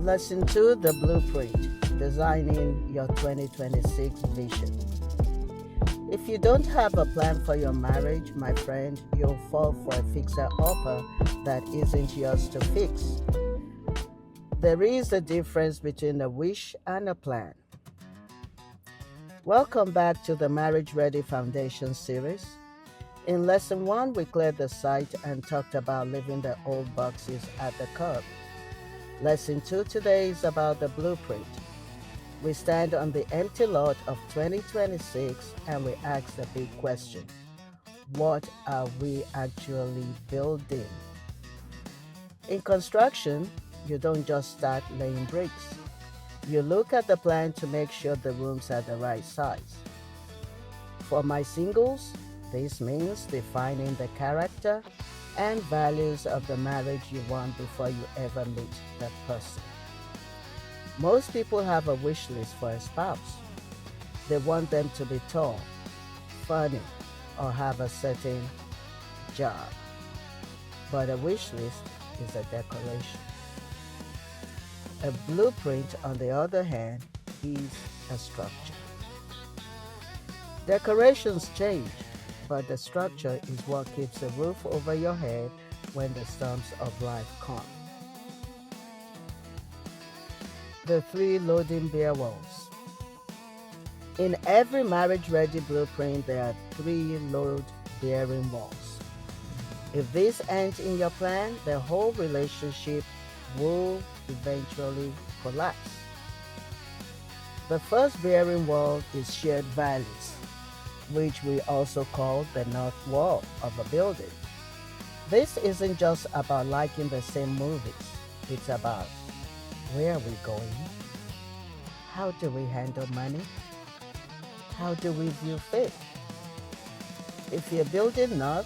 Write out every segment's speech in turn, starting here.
Lesson 2, the blueprint, designing your 2026 vision. If you don't have a plan for your marriage, my friend, you'll fall for a fixer-upper that isn't yours to fix. There is a difference between a wish and a plan. Welcome back to the Marriage Ready Foundation series. In Lesson 1, we cleared the site and talked about leaving the old boxes at the curb. Lesson 2 today is about the blueprint. We stand on the empty lot of 2026 and we ask the big question: what are we actually building? In construction, you don't just start laying bricks. You look at the plan to make sure the rooms are the right size. For my singles, this means defining the character and values of the marriage you want before you ever meet that person. Most people have a wish list for a spouse. They want them to be tall, funny, or have a certain job. But a wish list is a decoration. A blueprint, on the other hand, is a structure. Decorations change, but the structure is what keeps a roof over your head when the storms of life come. The 3 loading bear walls. In every marriage-ready blueprint, there are 3 load-bearing walls. If this ends in your plan, the whole relationship will eventually collapse. The first bearing wall is shared values, which we also call the north wall of a building. This isn't just about liking the same movies. It's about: where are we going? How do we handle money? How do we view faith? If you're building north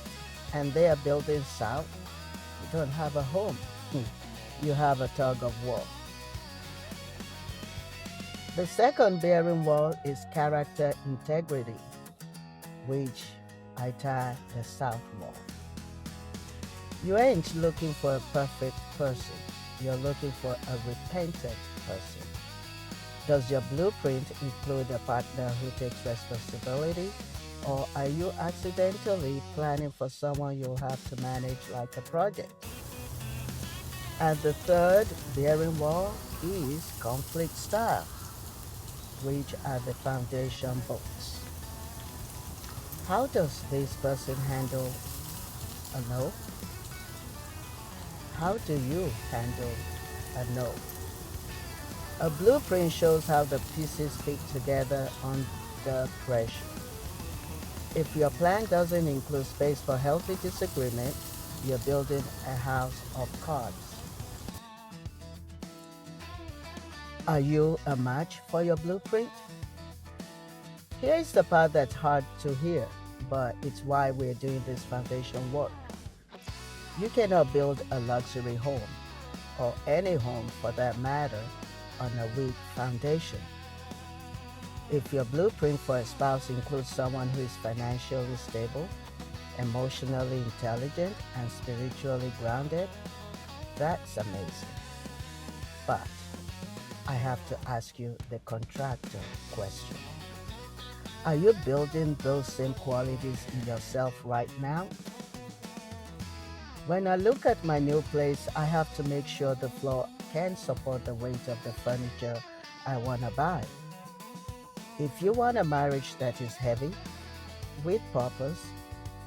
and they are building south, you don't have a home. You have a tug of war. The second bearing wall is character integrity, which I tie the south wall. You ain't looking for a perfect person. You're looking for a repentant person. Does your blueprint include a partner who takes responsibility, or are you accidentally planning for someone you'll have to manage like a project? And the third bearing wall is conflict style, which are the foundation bolts. How does this person handle a no? How do you handle a no? A blueprint shows how the pieces fit together under pressure. If your plan doesn't include space for healthy disagreement, you're building a house of cards. Are you a match for your blueprint? Here is the part that's hard to hear, but it's why we're doing this foundation work. You cannot build a luxury home, or any home for that matter, on a weak foundation. If your blueprint for a spouse includes someone who is financially stable, emotionally intelligent, and spiritually grounded, that's amazing. But I have to ask you the contractor question. Are you building those same qualities in yourself right now? When I look at my new place, I have to make sure the floor can support the weight of the furniture I want to buy. If you want a marriage that is heavy, with purpose,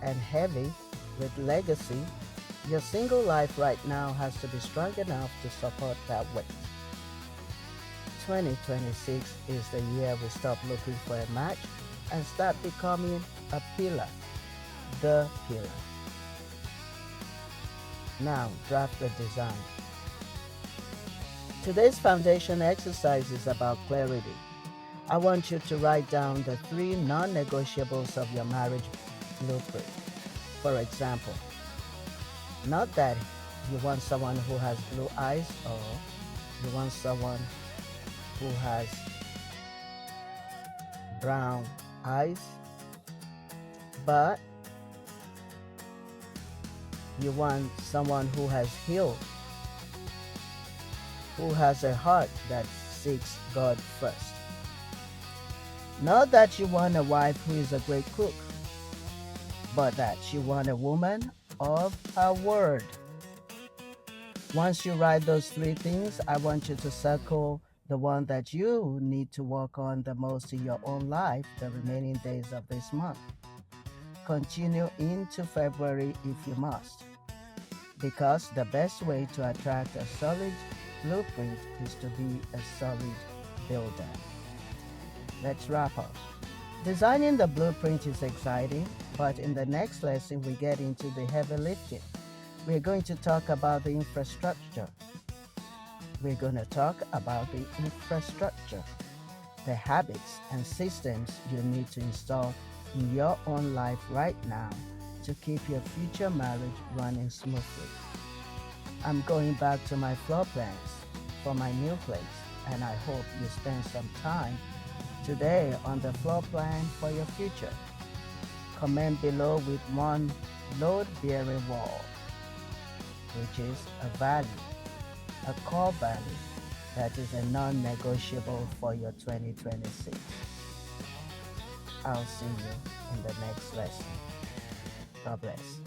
and heavy with legacy, your single life right now has to be strong enough to support that weight. 2026 is the year we stop looking for a match and start becoming a pillar, the pillar. Now, draft the design. Today's foundation exercise is about clarity. I want you to write down the 3 non-negotiables of your marriage blueprint. For example, not that you want someone who has blue eyes, or you want someone who has brown eyes, but you want someone who has healed who has a heart that seeks God first. Not that you want a wife who is a great cook, but that you want a woman of her word. Once you write those three things, I want you to circle the one that you need to work on the most in your own life the remaining days of this month. Continue into February if you must, because the best way to attract a solid blueprint is to be a solid builder. Let's wrap up. Designing the blueprint is exciting, but in the next lesson, we get into the heavy lifting. We're going to talk about the infrastructure. We're going to talk about the infrastructure, the habits and systems you need to install in your own life right now to keep your future marriage running smoothly. I'm going back to my floor plans for my new place, and I hope you spend some time today on the floor plan for your future. Comment below with one load-bearing wall, which is a value, a core value that is a non-negotiable for your 2026. I'll see you in the next lesson. God bless.